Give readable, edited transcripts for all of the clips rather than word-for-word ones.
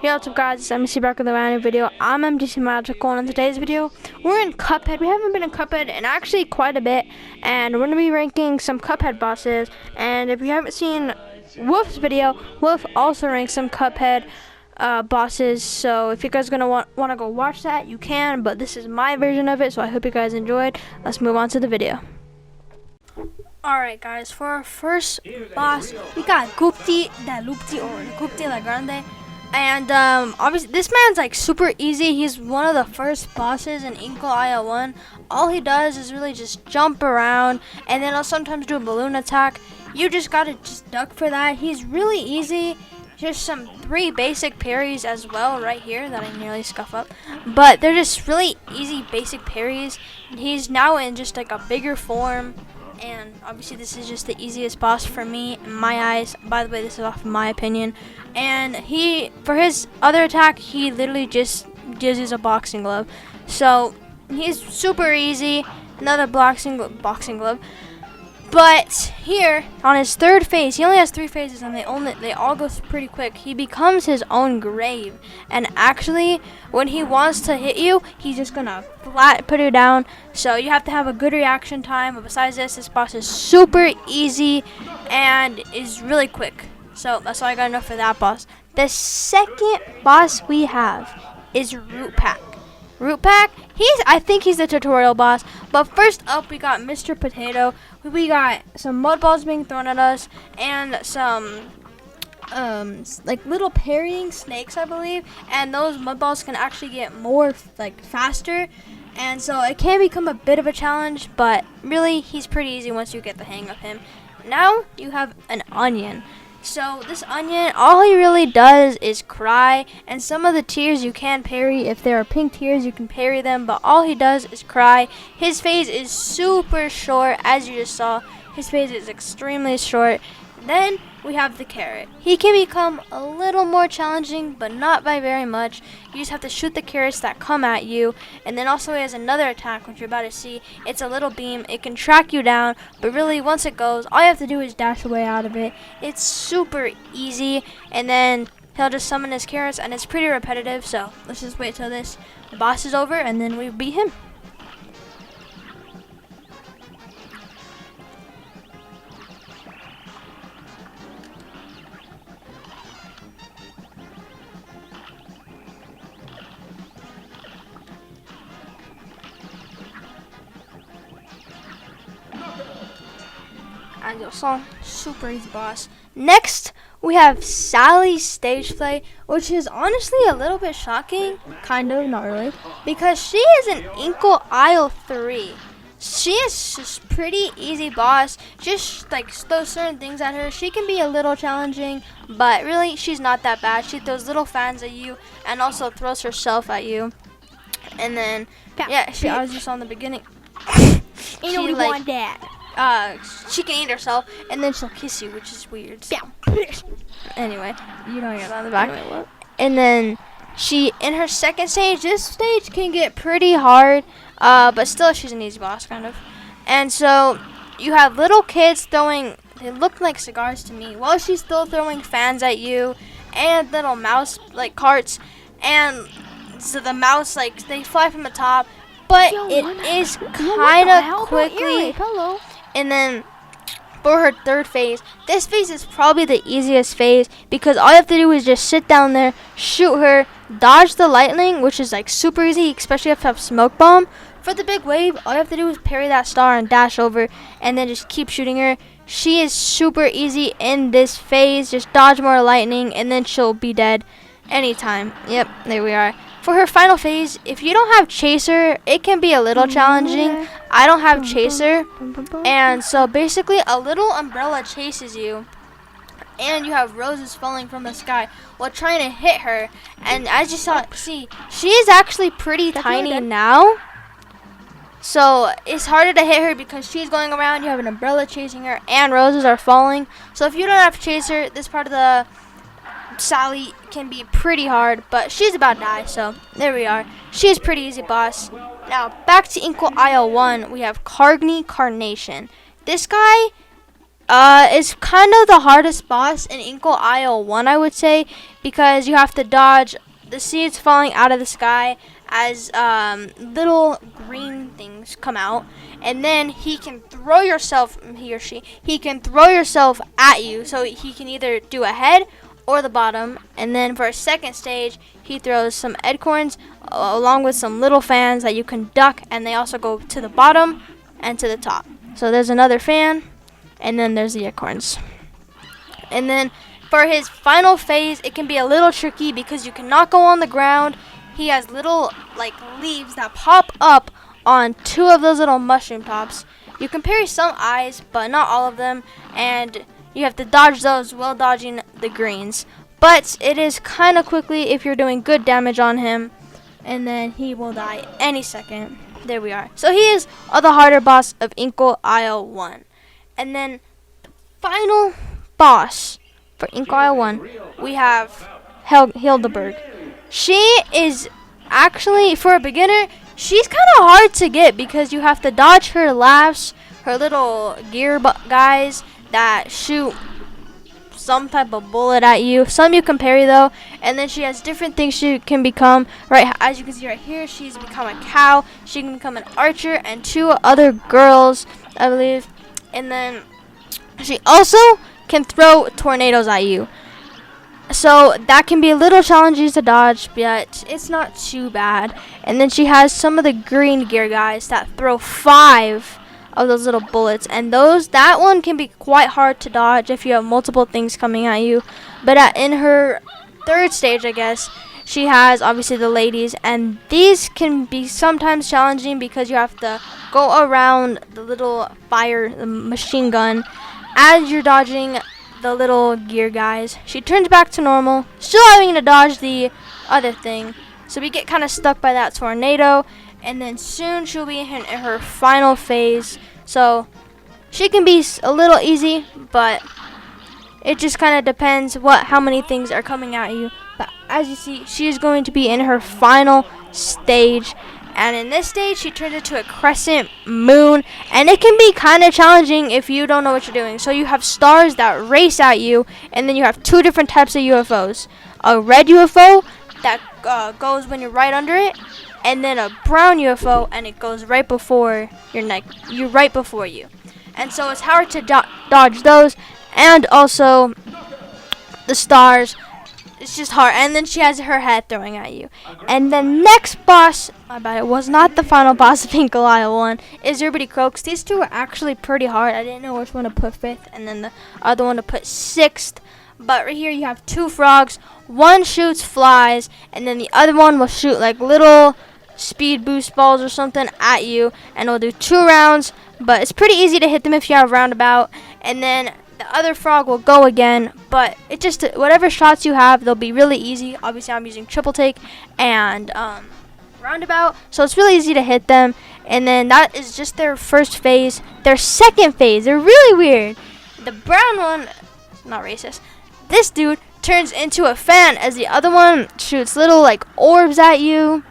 Hey, what's up guys, it's MDC back with a random video. I'm MDC Magical, and in today's video, we're in Cuphead. We haven't been in Cuphead in actually quite a bit, and we're going to be ranking some Cuphead bosses. And if you haven't seen Wolf's video, Wolf also ranks some Cuphead bosses, so if you guys are going to want to go watch that, you can, but this is my version of it, so I hope you guys enjoyed. Let's move on to the video. Alright guys, for our first boss, we got Gupti da Lupti, or Gupti la Grande. And obviously this man's like super easy. He's one of the first bosses in Inkle IL1. All he does is really just jump around, and then he'll sometimes do a balloon attack. You just gotta just duck for that. He's really easy. Here's some 3 basic parries as well right here that I nearly scuff up. But they're just really easy basic parries. He's now in just like a bigger form. And obviously this is just the easiest boss for me in my eyes. By the way, this is off of my opinion. And for his other attack, he literally just uses a boxing glove. So he's super easy. Another boxing glove. But here on his 3rd phase, he only has 3 phases, and they all go pretty quick. He becomes his own grave, and actually, when he wants to hit you, he's just gonna flat put you down. So you have to have a good reaction time. But besides this boss is super easy and is really quick. So that's all I gotta know for that boss. The second boss we have is Root Pack. Root Pack, I think he's the tutorial boss. But first up, we got Mr. Potato. We got some mud balls being thrown at us, and some like little parrying snakes, I believe. And those mud balls can actually get more like faster, and so it can become a bit of a challenge. But really, he's pretty easy once you get the hang of him. Now you have an onion. So this onion, all he really does is cry, and some of the tears you can parry. If there are pink tears, you can parry them, but all he does is cry. His phase is super short, as you just saw. His phase is extremely short. Then we have the carrot. He can become a little more challenging, but not by very much. You just have to shoot the carrots that come at you. And then also he has another attack, which you're about to see. It's a little beam. It can track you down, but really once it goes, all you have to do is dash away out of it. It's super easy, and then he'll just summon his carrots, and it's pretty repetitive. So let's just wait till this boss is over, and then we beat him. As you saw, super easy boss. Next, we have Sally's stage play, which is honestly a little bit shocking. Kind of, not really. Because she is an Inkle Isle 3. She is just pretty easy boss. Just like throw certain things at her. She can be a little challenging, but really she's not that bad. She throws little fans at you and also throws herself at you. And then, yeah, she, as you saw in the beginning, You know we want that. she can eat herself, and then she'll kiss you, which is weird. Anyway, you don't hear that in the back. Anyway, what? And then in her 2nd stage, this stage can get pretty hard, but still she's an easy boss, kind of. And so you have little kids throwing, they look like cigars to me, while she's still throwing fans at you, and little mouse like carts, and so the mouse, like, they fly from the top, but it is kind of quickly. And then for her 3rd phase, this phase is probably the easiest phase, because all you have to do is just sit down there, shoot her, dodge the lightning, which is like super easy, especially if you have smoke bomb. For the big wave, all you have to do is parry that star and dash over, and then just keep shooting her. She is super easy in this phase. Just dodge more lightning, and then she'll be dead anytime. Yep, there we are. For her final phase, if you don't have Chaser, it can be a little challenging. I don't have Chaser, and so basically a little umbrella chases you, and you have roses falling from the sky while trying to hit her. And as you saw, see, she is actually pretty tiny now, so it's harder to hit her because she's going around. You have an umbrella chasing her, and roses are falling. So if you don't have Chaser, this part of the Sally can be pretty hard, but she's about to die, so there we are. She's pretty easy boss. Now back to Inkle IL1, we have Cargni Carnation. This guy is kind of the hardest boss in Inkle Isle 1, I would say, because you have to dodge the seeds falling out of the sky as little green things come out, and then he can throw yourself, he or she, he can throw yourself at you, so he can either do a head or the bottom. And then for a second stage, he throws some acorns along with some little fans that you can duck, and they also go to the bottom and to the top. So there's another fan, and then there's the acorns. And then for his final phase, it can be a little tricky because you cannot go on the ground. He has little like leaves that pop up on 2 of those little mushroom tops. You can parry some eyes, but not all of them, and you have to dodge those while dodging the greens. But it is kind of quickly if you're doing good damage on him, and then he will die any second. There we are. So he is the harder boss of Inkle Isle 1. And then the final boss for Inkle Isle 1, we have Hildeberg. She is actually, for a beginner, she's kind of hard to get because you have to dodge her laughs, her little gear guys that shoot some type of bullet at you. Some you can parry though, and then she has different things she can become. Right, as you can see right here, she's become a cow. She can become an archer and 2 other girls, I believe. And then she also can throw tornadoes at you. So that can be a little challenging to dodge, but it's not too bad. And then she has some of the green gear guys that throw 5 of those little bullets, and that one can be quite hard to dodge if you have multiple things coming at you. But in her 3rd stage, I guess, she has obviously the ladies, and these can be sometimes challenging because you have to go around the little fire, the machine gun, as you're dodging the little gear guys. She turns back to normal, still having to dodge the other thing. So we get kind of stuck by that tornado, and then soon she'll be in her final phase. So she can be a little easy, but it just kind of depends how many things are coming at you. But as you see, she is going to be in her final stage. And in this stage, she turns into a crescent moon, and it can be kind of challenging if you don't know what you're doing. So you have stars that race at you, and then you have 2 different types of UFOs. A red UFO that goes when you're right under it, and then a brown UFO, and it goes right before your neck. You're right before you. And so it's hard to dodge those, and also the stars. It's just hard. And then she has her head throwing at you. And the next boss, my bad, it was not the final boss of Inkle Isle 1, is Everybody Croaks. These 2 were actually pretty hard. I didn't know which one to put 5th and then the other one to put 6th. But right here you have 2 frogs. One shoots flies, and then the other one will shoot like little speed boost balls or something at you, and it'll do 2 rounds. But it's pretty easy to hit them if you have roundabout. And then the other frog will go again, but it just, whatever shots you have, they'll be really easy. Obviously, I'm using triple take and roundabout, so it's really easy to hit them. And then that is just their first phase. Their second phase, they're really weird. The brown one, not racist, this dude turns into a fan as the other one shoots little like orbs at you,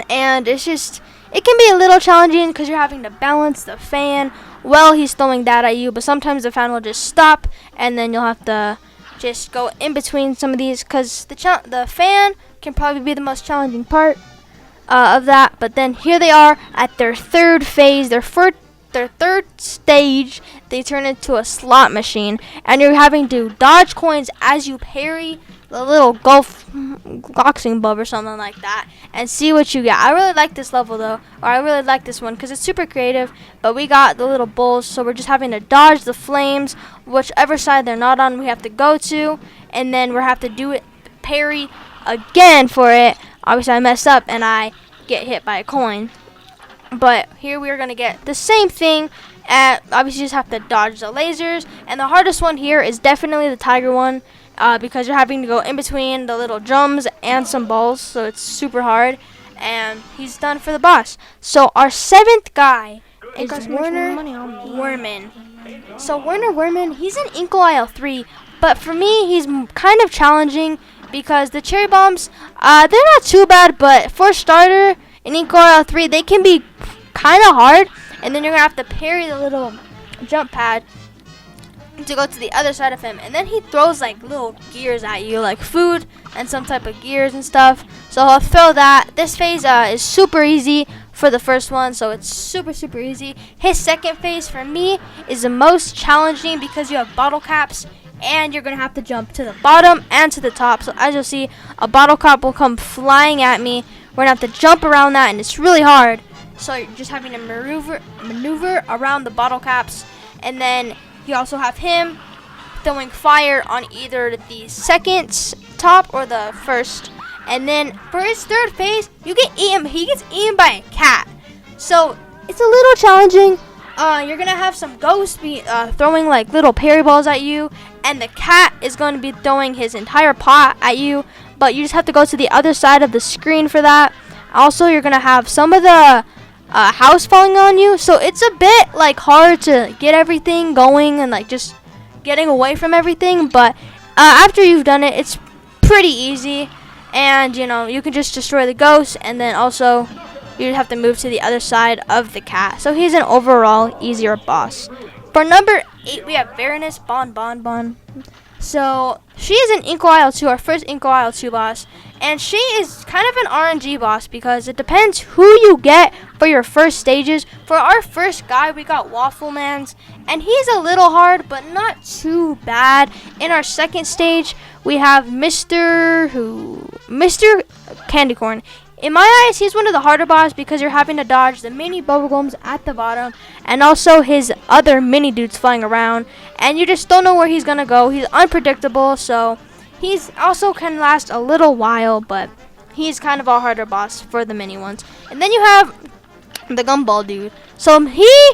and it's just, it can be a little challenging because you're having to balance the fan while he's throwing that at you. But sometimes the fan will just stop, and then you'll have to just go in between some of these, because the fan can probably be the most challenging part of that. But then here they are at their 3rd phase, their 3rd stage. They turn into a slot machine, and you're having to dodge coins as you parry the little boxing bulb or something like that, and see what you get. I really like this level though, or I really like this one because it's super creative. But we got the little bulls, so we're just having to dodge the flames, whichever side they're not on we have to go to, and then we have to do it, parry again for it. Obviously I messed up and I get hit by a coin, but here we are going to get the same thing. Obviously you just have to dodge the lasers, and the hardest one here is definitely the tiger one, because you're having to go in between the little drums and some balls, so it's super hard. And he's done for the boss. So our 7th guy is Worman. So Worman, he's in Inkle Isle 3, but for me he's kind of challenging because the cherry bombs, they're not too bad, but for starter in Inkle Isle 3 they can be kind of hard. And then you're gonna have to parry the little jump pad to go to the other side of him, and then he throws like little gears at you, like food and some type of gears and stuff. So he'll throw that. This phase is super easy for the first one, so it's super easy. His second phase for me is the most challenging because you have bottle caps and you're gonna have to jump to the bottom and to the top. So as you'll see, a bottle cap will come flying at me. We're gonna have to jump around that, and it's really hard. So you're just having to maneuver around the bottle caps, and then you also have him throwing fire on either the second top or the first. And then for his third phase, you get eaten. He gets eaten by a cat. So it's a little challenging. You're gonna have some ghosts be throwing like little parry balls at you, and the cat is going to be throwing his entire pot at you. But you just have to go to the other side of the screen for that. Also, you're gonna have some of the house falling on you, so it's a bit like hard to get everything going and like just getting away from everything. But after you've done it, it's pretty easy, and you know, you can just destroy the ghost, and then also you have to move to the other side of the cat. So he's an overall easier boss. For number 8, we have Baroness Bon. So she is an Inkwell 2, our first Inkwell 2 boss, and she is kind of an RNG boss because it depends who you get for your first stages. For our first guy, we got Waffleman's, and he's a little hard, but not too bad. In our second stage, we have Mr. Candy Corn. In my eyes, he's one of the harder boss because you're having to dodge the mini bubblegums at the bottom and also his other mini dudes flying around, and you just don't know where he's gonna go. He's unpredictable, so he's also can last a little while, but he's kind of a harder boss for the mini ones. And then you have the gumball dude. So he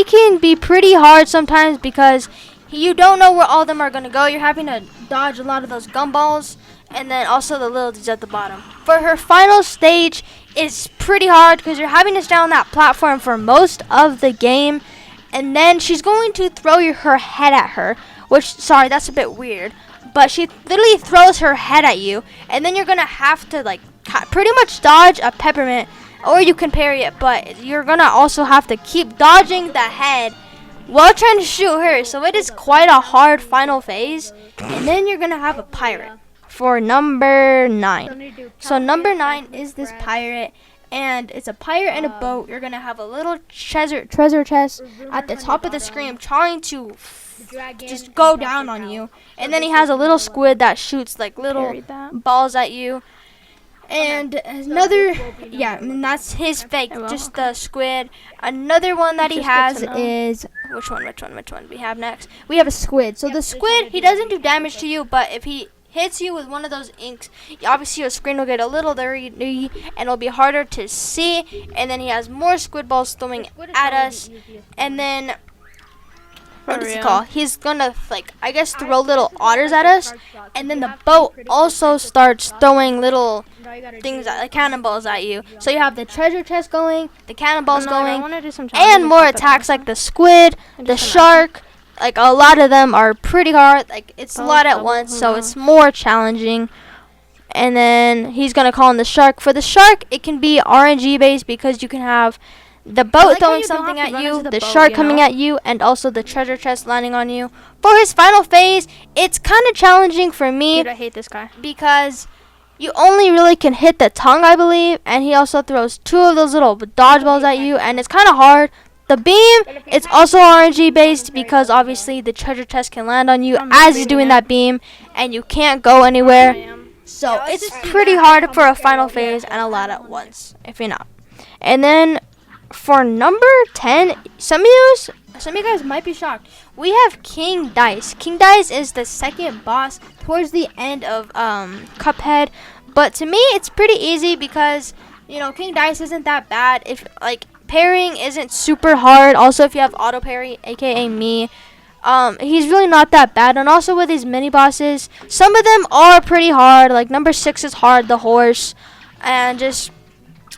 can be pretty hard sometimes because you don't know where all of them are gonna go. You're having to dodge a lot of those gumballs, and then also the little dudes at the bottom. For her final stage, it's pretty hard because you're having to stay on that platform for most of the game, and then she's going to throw her head at her, which, sorry, that's a bit weird, but she literally throws her head at you, and then you're gonna have to like pretty much dodge a peppermint, or you can parry it, but you're gonna also have to keep dodging the head while trying to shoot her. So it is quite a hard final phase. And then you're gonna have a pirate for number 9. So number 9 is this pirate, and it's a pirate in a boat. You're gonna have a little treasure chest at the top of the screen trying to just go down on you, and then he has a little squid that shoots like little balls at you, and another, and that's his fake, just the squid. Another one that he has is which one we have next? We have a squid. So the squid, he doesn't do damage to you, but if he hits you with one of those inks, obviously your screen will get a little dirty and it'll be harder to see. And then he has more squid balls throwing at us, and then what does he call? He's gonna like, I guess, throw little otters at us, and then the boat also starts throwing little things like cannonballs at you. So you have the treasure chest going, the cannonballs going, and more attacks like the squid, the shark. Like a lot of them are pretty hard. Like it's a lot at once, so it's more challenging. And then he's gonna call in the shark. For the shark, it can be RNG based because you can have the boat throwing something at you, the shark coming at you, and also the treasure chest landing on you. For his final phase, it's kind of challenging for me. Dude, I hate this guy. Because you only really can hit the tongue, I believe, and he also throws 2 of those little dodgeballs at you, and it's kind of hard. The beam, it's also RNG based because obviously the treasure chest can land on you as he's doing that beam, and you can't go anywhere. So it's pretty hard for a final phase and a lot at once, if you're not. And then for number 10, some of you guys might be shocked. We have King Dice. King Dice is the second boss towards the end of Cuphead, but to me it's pretty easy because, you know, King Dice isn't that bad. If like parrying isn't super hard. Also, if you have auto parry, aka me, he's really not that bad. And also with these mini bosses, some of them are pretty hard. Like number 6 is hard, the horse, and just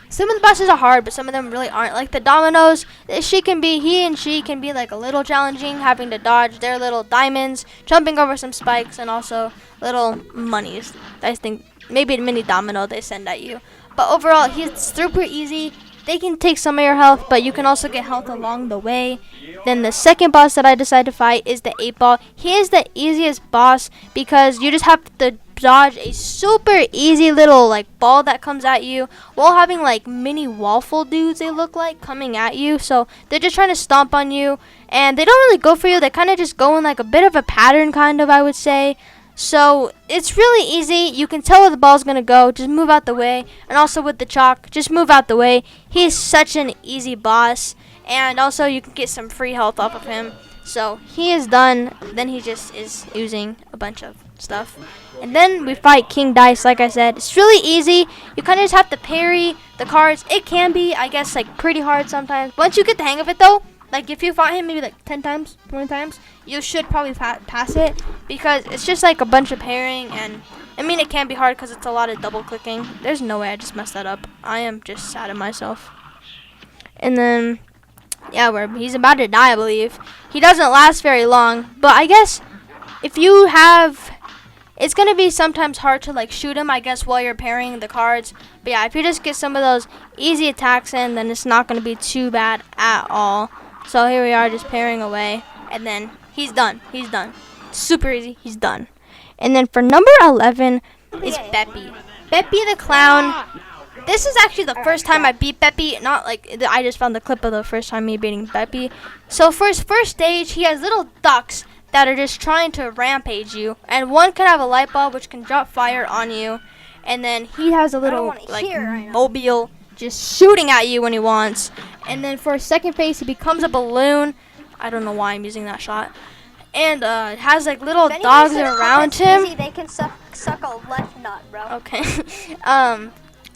some of the bosses are hard, but some of them really aren't. Like the dominoes, he and she can be like a little challenging, having to dodge their little diamonds, jumping over some spikes, and also little monies. I think maybe a mini domino they send at you. But overall, he's super easy. they can take some of your health, but you can also get health along the way. Then the second boss that I decided to fight is the 8-ball. He is the easiest boss because you just have to dodge a super easy little like ball that comes at you while having like mini waffle dudes, they look like, coming at you. So they're just trying to stomp on you, and they don't really go for you. They kind of just go in like a bit of a pattern, kind of, I would say. So it's really easy. You can tell where the ball's gonna go. Just move out the way. And also with the chalk, just move out the way. He's such an easy boss. And also you can get some free health off of him. So he is done. Then he just is using a bunch of stuff. And then we fight King Dice, like I said. It's really easy. You kind of just have to parry the cards. It can be, I guess, like pretty hard sometimes. Once you get the hang of it though, like if you fought him maybe like 10 times, 20 times, you should probably pass it, because it's just like a bunch of parrying. And I mean, it can be hard because it's a lot of double clicking. There's no way I just messed that up. I am just sad at myself. And then, yeah, he's about to die, I believe. He doesn't last very long, but I guess if you have, it's gonna be sometimes hard to like shoot him, I guess, while you're parrying the cards. But yeah, if you just get some of those easy attacks in, then it's not gonna be too bad at all. So here we are, just parrying away, and then he's done. He's done. Super easy. He's done. And then for number 11 is Becky. Becky the clown. This is actually the first time I beat Becky. Not like I just found the clip of the first time me beating Becky. So for his first stage, he has little ducks that are just trying to rampage you, and one can have a light bulb which can drop fire on you, and then he has a little like mobile just shooting at you when he wants. And then for his second phase, he becomes a balloon. I don't know why I'm using that shot. And it has like little dogs around him. Easy, they can suck a left nut, bro. Okay.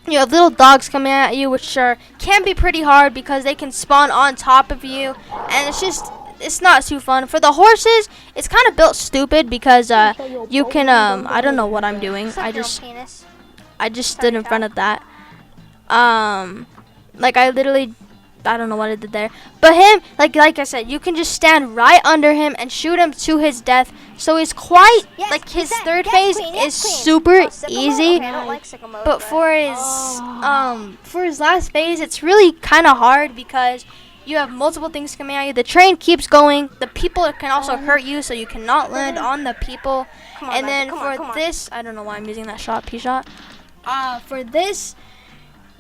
You have little dogs coming at you, which can be pretty hard because they can spawn on top of you, and it's not too fun. For the horses, it's kind of built stupid because you can I don't know what I'm doing. I just stood in front of that. Like I don't know what I did there. But him, like I said, you can just stand right under him and shoot him to his death. So he's quite, like his third phase is super easy. Okay, I don't like sickle mode, but for his last phase, it's really kind of hard because you have multiple things coming at you. The train keeps going. The people can also hurt you, so you cannot land on the people. And then for this, I don't know why I'm using that P-shot. For this,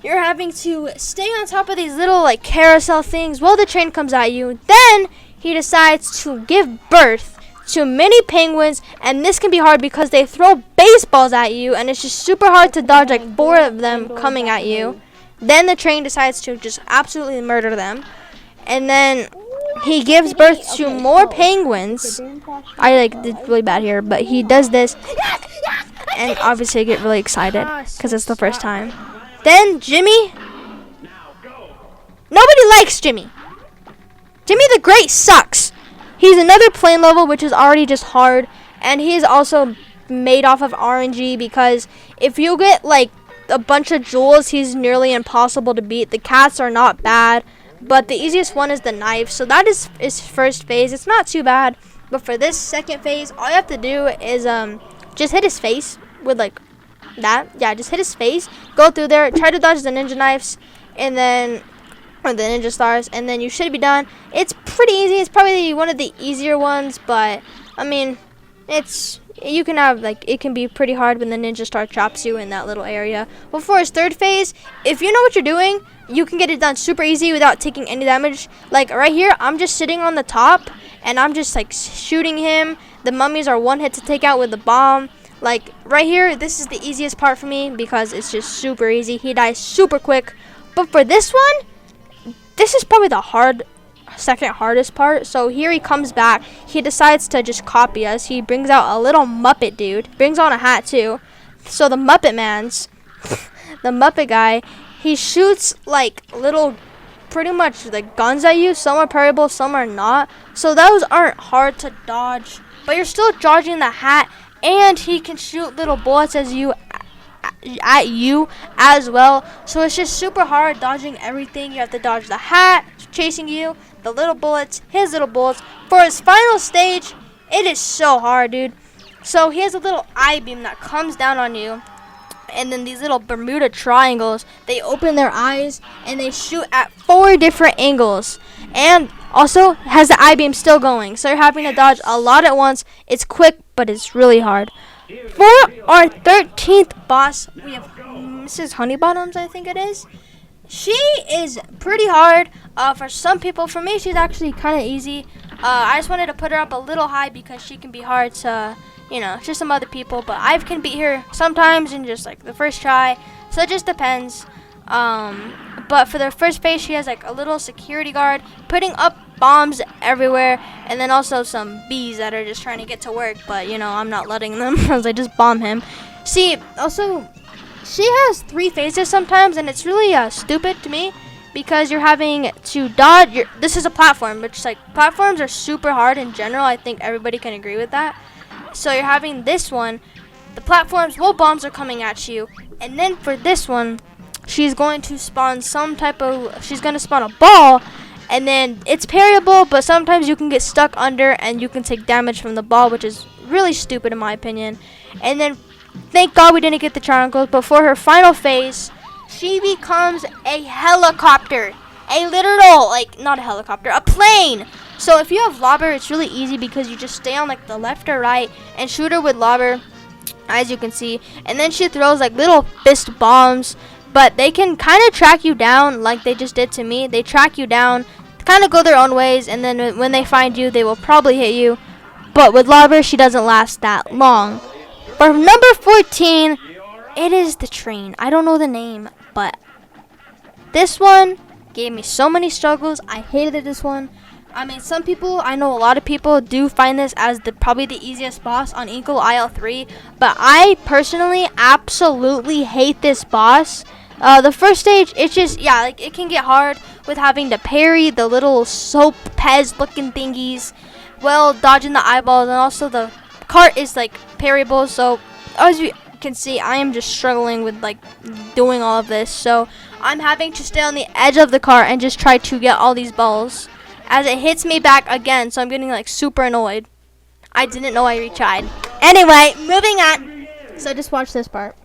you're having to stay on top of these little like carousel things while the train comes at you. Then he decides to give birth to mini penguins, and this can be hard because they throw baseballs at you, and it's just super hard to dodge like 4 of them coming at you. Then the train decides to just absolutely murder them, and then he gives birth to more penguins. I like did really bad here, but he does this, and obviously I get really excited because it's the first time. Then Jimmy. Nobody likes Jimmy. Jimmy the Great sucks. He's another plane level, which is already just hard, and he is also made off of RNG because if you get like a bunch of jewels, he's nearly impossible to beat. The cats are not bad, but the easiest one is the knife. So that is his first phase. It's not too bad, but for this second phase, all you have to do is just hit his face with like that. Yeah, just hit his face, go through there, try to dodge the ninja knives, and then or the ninja stars, and then you should be done. It's pretty easy. It's probably one of the easier ones, but I mean, you can have like, it can be pretty hard when the ninja star traps you in that little area. But for his third phase, if you know what you're doing, you can get it done super easy without taking any damage. Like right here, I'm just sitting on the top and I'm just like shooting him. The mummies are one hit to take out with the bomb. Like right here, this is the easiest part for me because it's just super easy. He dies super quick. But for this one, this is probably the second hardest part. So here he comes back. He decides to just copy us. He brings out a little Muppet dude. Brings on a hat too. So the Muppet man's, the Muppet guy, he shoots like little, pretty much like guns at you. Some are parryable, some are not. So those aren't hard to dodge. But you're still dodging the hat. And he can shoot little bullets at you as well. So it's just super hard dodging everything. You have to dodge the hat chasing you, the little bullets, his little bullets. For his final stage, it is so hard, dude. So he has a little eye beam that comes down on you. and then these little Bermuda triangles, they open their eyes and they shoot at 4 different angles. And also has the I-beam still going, so you're having to dodge a lot at once. It's quick, but it's really hard. For our 13th boss, we have Mrs. Honeybottoms, I think it is. She is pretty hard for some people. For me, she's actually kind of easy. I just wanted to put her up a little high because she can be hard to, just some other people. But I can beat her sometimes in just like the first try, so it just depends. But for the first phase, she has like a little security guard putting up bombs everywhere, and then also some bees that are just trying to get to work, but I'm not letting them because I just bomb him. See, also she has 3 phases sometimes, and it's really stupid to me because you're having to dodge. This is a platform, which like platforms are super hard in general. I think everybody can agree with that. So you're having this one, the platforms, bombs are coming at you, and then for this one, she's going to spawn she's going to spawn a ball, and then it's parryable, but sometimes you can get stuck under and you can take damage from the ball, which is really stupid in my opinion. And then thank God we didn't get the triangles, but for her final phase, she becomes a helicopter. A literal, not a helicopter, a plane. So if you have lobber, it's really easy because you just stay on like the left or right and shoot her with lobber, as you can see. And then she throws like little fist bombs, but they can kind of track you down like they just did to me. They track you down, kind of go their own ways, and then when they find you, they will probably hit you. But with lobber, she doesn't last that long. For number 14, it is the train. I don't know the name, but this one gave me so many struggles. I hated this one. I mean, I know a lot of people do find this as probably the easiest boss on Inkle IL3, but I personally absolutely hate this boss. The first stage, it's just, it can get hard with having to parry the little soap Pez looking thingies, dodging the eyeballs, and also the cart is parryable. So as you can see, I am just struggling with doing all of this. So I'm having to stay on the edge of the cart and just try to get all these balls as it hits me back again. So I'm getting super annoyed. I didn't know I retried. Anyway, moving on. So just watch this part.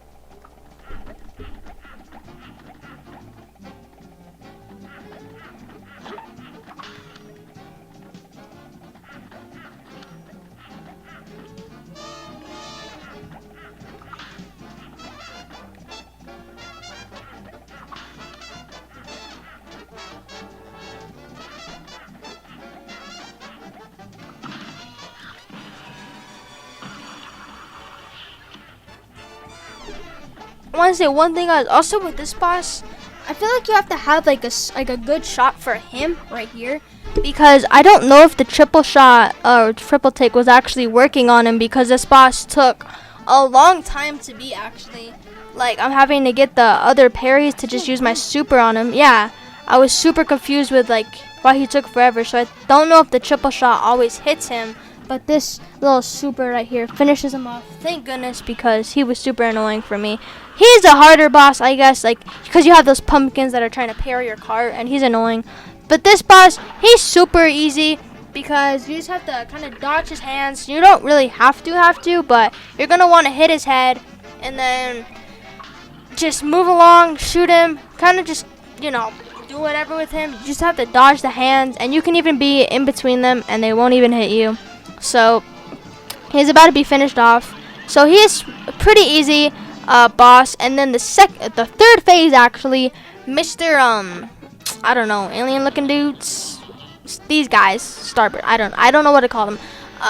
I want to say one thing also with this boss. I feel like you have to have a good shot for him right here, because I don't know if the triple shot or triple take was actually working on him, because this boss took a long time to beat actually. I'm having to get the other parries to just use my super on him. Yeah, I was super confused with why he took forever, so I don't know if the triple shot always hits him. But this little super right here finishes him off. Thank goodness, because he was super annoying for me. He's a harder boss, I guess, because you have those pumpkins that are trying to parry your cart, and he's annoying. But this boss, he's super easy because you just have to kind of dodge his hands. You don't really have to, but you're going to want to hit his head and then just move along, shoot him, kind of just, do whatever with him. You just have to dodge the hands, and you can even be in between them, and they won't even hit you. So he's about to be finished off. So he's pretty easy boss. And then the third phase actually, Mr. I don't know, alien looking dudes. These guys, Starburst. I don't know what to call them.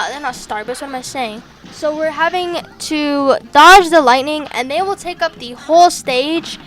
They're not Starburst. What am I saying? So we're having to dodge the lightning, and they will take up the whole stage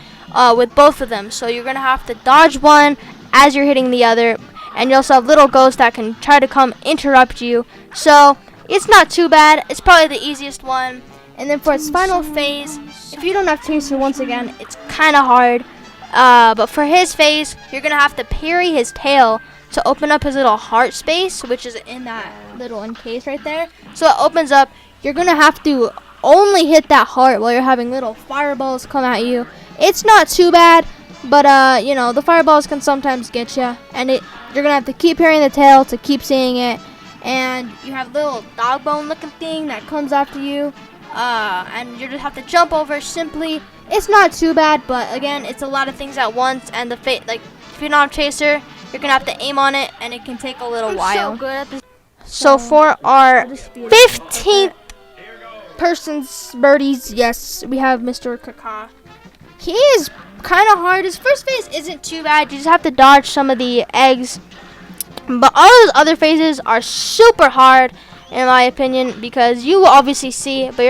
with both of them. So you're gonna have to dodge one as you're hitting the other. And you also have little ghosts that can try to come interrupt you. So it's not too bad. It's probably the easiest one. And then for its final phase, if you don't have Chaser, once again, it's kind of hard. But for his phase, you're going to have to parry his tail to open up his little heart space, which is in that little encase right there. So it opens up. You're going to have to only hit that heart while you're having little fireballs come at you. It's not too bad. But, the fireballs can sometimes get you. And you're going to have to keep hearing the tail to keep seeing it. And you have a little dog bone looking thing that comes after you. and you just have to jump over simply. It's not too bad, but again, it's a lot of things at once, and like if you're not a chaser, you're gonna have to aim on it, and it can take a little while. So good at this. So for our 15th person's birdies, yes, we have Mr. Kaka. He is kind of hard. His first phase isn't too bad. You just have to dodge some of the eggs. But all those other phases are super hard, in my opinion, because you will obviously see, but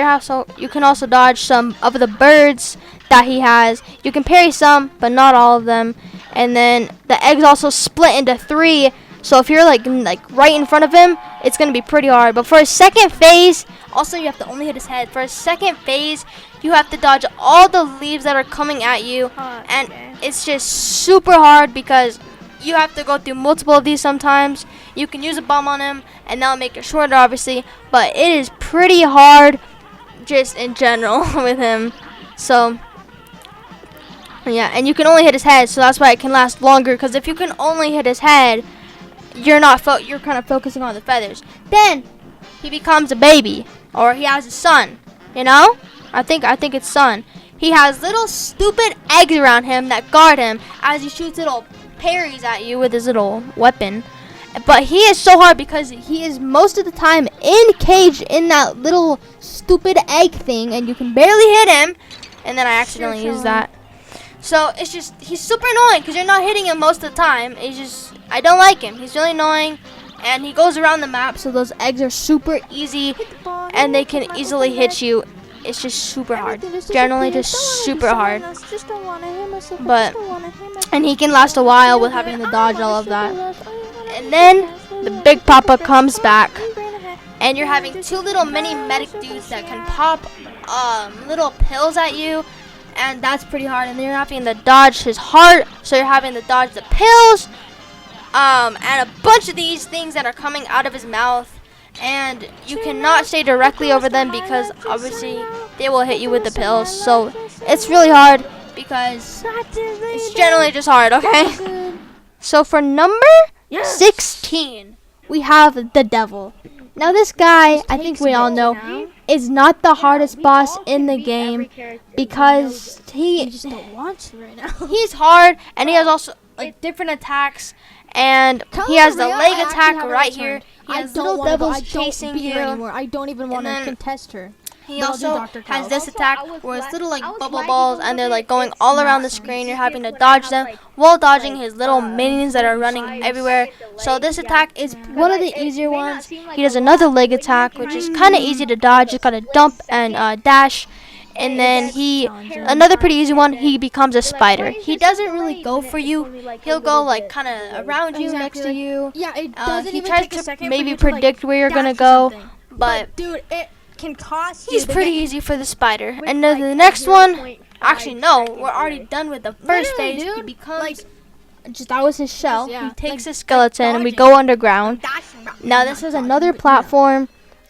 you can also dodge some of the birds that he has. You can parry some, but not all of them. And then the eggs also split into 3. So if you're like right in front of him, it's gonna be pretty hard. But for his second phase, also you have to only hit his head. For his second phase, you have to dodge all the leaves that are coming at you, and it's just super hard because you have to go through multiple of these sometimes. You can use a bomb on him, and that'll make it shorter, obviously. But it is pretty hard, just in general, with him. So yeah, and you can only hit his head, so that's why it can last longer. Because if you can only hit his head, you're kind of focusing on the feathers. Then he becomes a baby, or he has a son. You know, I think it's son. He has little stupid eggs around him that guard him as he shoots little parries at you with his little weapon. But he is so hard because he is most of the time encaged in that little stupid egg thing, and you can barely hit him. And then I accidentally used that. So it's just, he's super annoying because you're not hitting him most of the time. It's just, I don't like him. He's really annoying, and he goes around the map, so those eggs are super easy, and they can easily hit you. It's just super hard. Generally just super hard. But, and he can last a while with having to dodge all of that. And then the Big Papa comes back, and you're having 2 little mini medic dudes that can pop little pills at you. And that's pretty hard, and then you're having to dodge his heart, so you're having to dodge the pills, and a bunch of these things that are coming out of his mouth, and you cannot stay directly over them because obviously they will hit you with the pills. So it's really hard because it's generally just hard, okay? So for number 16, we have the Devil. Now this guy, I think we all know, is not the hardest boss in the game because he's hard, and he has also like different attacks, and he has the leg attack right here. He has little devils chasing you. I don't even want to contest her. He also has this attack where it's little like bubble balls, and they're like going all around the screen. You're having to dodge them while dodging his little minions that are running everywhere. So this attack is one of the easier ones. He does another leg attack, which is kind of easy to dodge. You gotta dump and dash. And then another pretty easy one, he becomes a spider. He doesn't really go for you. He'll go like kind of around you, next to you. Yeah, it doesn't he even tries take a second to maybe for you to, predict like, where you're gonna dash go, or something. but dude, it can cost you. he's pretty easy for the spider. And then the next one, actually no, we're already done with the first phase. He becomes that was his shell. Yeah, He takes his skeleton, and we go underground. Now this is another platform,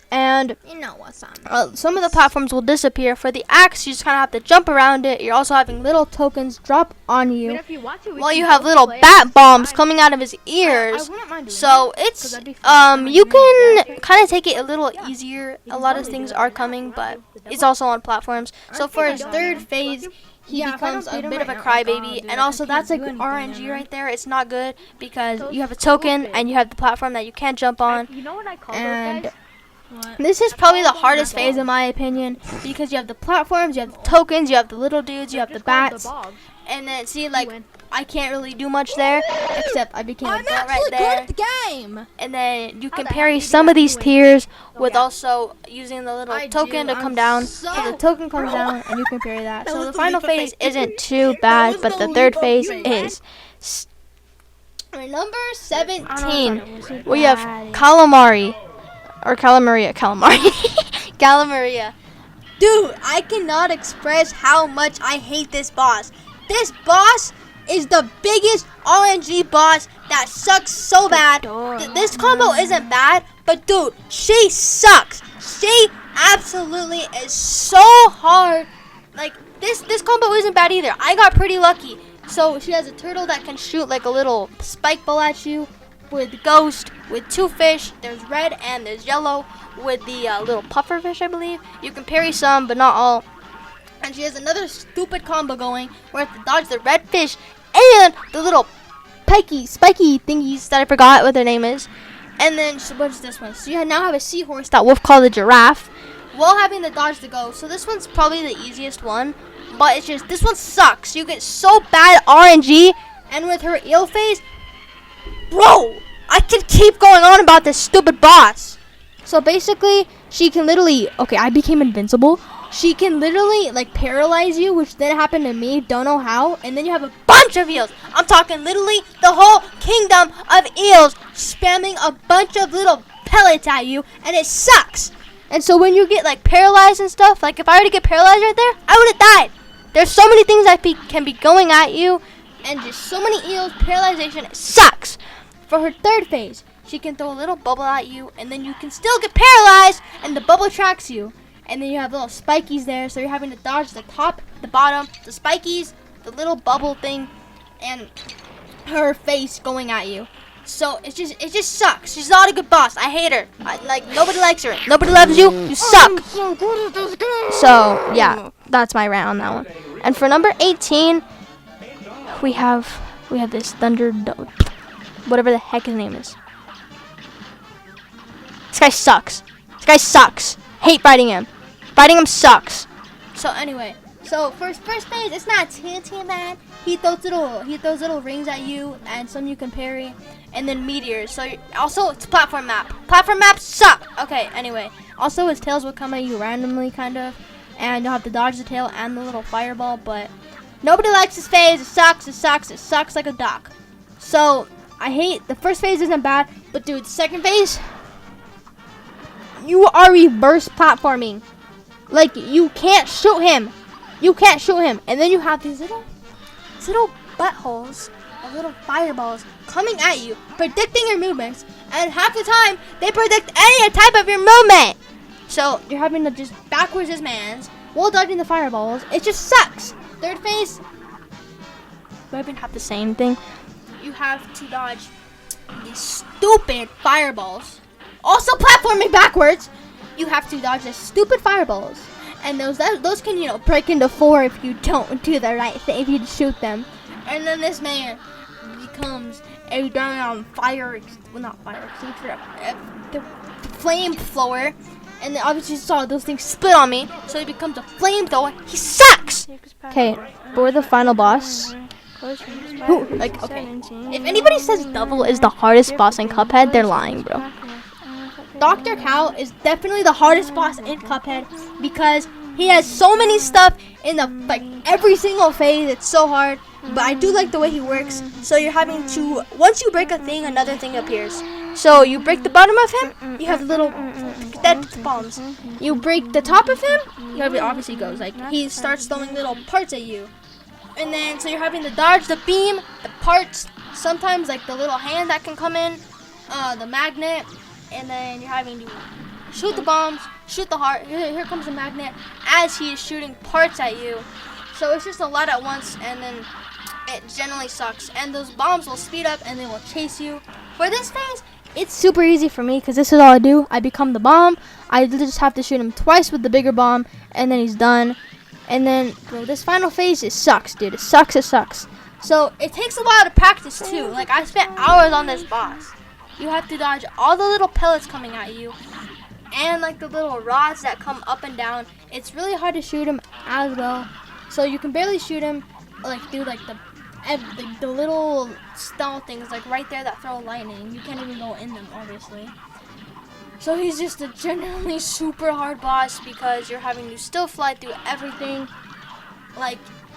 and You know what's on. some of the platforms will disappear. For the axe, you just kind of have to jump around it. You're also having little tokens drop on you, while you have little bat bombs coming out of his ears. So it's you can kind of take it a little easier. A lot of things are coming, but it's also on platforms. So for his third phase, he becomes a bit of a crybaby, and also that's like RNG right there. It's not good because you have a token and you have the platform that you can't jump on. You know what I call And those guys? this is probably the hardest phase in my opinion because you have the platforms, you have the tokens, you have the little dudes, you have the bats, and then see, like, I can't really do much there except I became a bot right there. good at the game. And then you can parry some of these tiers with also using the little token to come down. So the token comes down and you can parry that. So the final phase isn't too bad, but the third phase is. Number 17, we have Calamari. Or Calamaria. Calamaria. Dude, I cannot express how much I hate this boss. This boss is the biggest RNG boss that sucks so bad. This combo isn't bad, but dude, she sucks. She absolutely is so hard. Like, this combo isn't bad either. I got pretty lucky. So she has a turtle that can shoot like a little spike ball at you. with Ghost, with 2 fish. There's red and there's yellow with the little puffer fish, I believe. You can parry some, but not all. And she has another stupid combo going where you have to dodge the red fish and the little spiky thingies that I forgot what their name is. And then, what's this one? So you now have a seahorse that we'll call the Giraffe while having to dodge the Ghost. So this one's probably the easiest one, but it's just, this one sucks. You get so bad RNG, and with her eel phase, bro, I could keep going on about this stupid boss. So basically, she can literally, okay, I became invincible. She can literally, like, paralyze you, which then happened to me, don't know how, and then you have a bunch of eels. I'm talking literally the whole kingdom of eels spamming a bunch of little pellets at you, and it sucks. And so when you get, like, paralyzed and stuff, like, if I were to get paralyzed right there, I would have died. There's so many things that can be going at you, and just so many eels, paralyzation, it sucks. For her third phase, she can throw a little bubble at you, and then you can still get paralyzed, and the bubble tracks you. And then you have little spikies there, so you're having to dodge the top, the bottom, the spikies, the little bubble thing, and her face going at you. So it just sucks. She's not a good boss. I hate her. Nobody likes her. Nobody loves you. You suck. So yeah, that's my rant on that one. And for number 18, we have this Thunder Dog, whatever the heck his name is. This guy sucks. Hate fighting him. Fighting him sucks. So anyway, so first phase, it's not too bad. He throws little rings at you, and some you can parry, and then meteors. So also it's platform map. Platform maps suck. Okay, anyway. Also his tails will come at you randomly, kind of, and you'll have to dodge the tail and the little fireball. But nobody likes this phase. It sucks like a duck. So I hate the first phase isn't bad, but dude, second phase, you are reverse platforming. Like, you can't shoot him. And then you have these little buttholes of little fireballs coming at you, predicting your movements. And half the time, they predict any type of your movement. So you're having to just backwards his mans while dodging the fireballs. It just sucks. Third phase, we even have the same thing. You have to dodge these stupid fireballs. Also platforming backwards, you have to dodge the stupid fireballs, and those can break into 4 if you don't do the right thing, if you shoot them. And then this man becomes a darn the flamethrower, and then obviously you saw those things split on me, so he becomes a flamethrower. He sucks. Okay, for the final boss. If anybody says Double is the hardest boss in Cuphead, they're lying, bro. Dr. Cow is definitely the hardest boss in Cuphead because he has so many stuff in every single phase. It's so hard, but I do like the way he works. So you're having to, once you break a thing, another thing appears. So you break the bottom of him, you have little dead bombs. You break the top of him, it obviously goes he starts throwing little parts at you. And then so you're having to dodge the beam, the parts, sometimes the little hand that can come in, the magnet. And then you're having to shoot the bombs, shoot the heart. Here comes the magnet as he is shooting parts at you. So it's just a lot at once, and then it generally sucks. And those bombs will speed up, and they will chase you. For this phase, it's super easy for me because this is all I do. I become the bomb. I just have to shoot him twice with the bigger bomb, and then he's done. And then, bro, this final phase, it sucks, dude. It sucks. So it takes a while to practice, too. I spent hours on this boss. You have to dodge all the little pellets coming at you, and the little rods that come up and down. It's really hard to shoot him as well. So you can barely shoot him, through the little stall things, right there that throw lightning. You can't even go in them, obviously. So he's just a generally super hard boss because you're having to still fly through everything.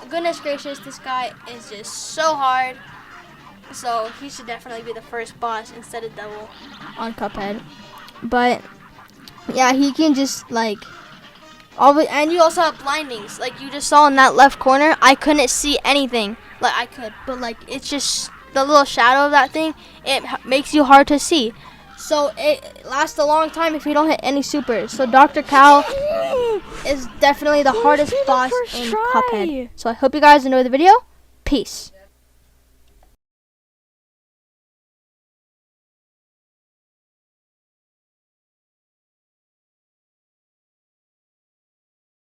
Goodness gracious, this guy is just so hard. So he should definitely be the first boss instead of Double on Cuphead. But yeah, he can just and you also have blindings. You just saw in that left corner, I couldn't see anything. I could, but it's just the little shadow of that thing. It makes you hard to see. So it lasts a long time if you don't hit any supers. So Dr. Cow is definitely the hardest boss in Cuphead. So I hope you guys enjoyed the video. Peace.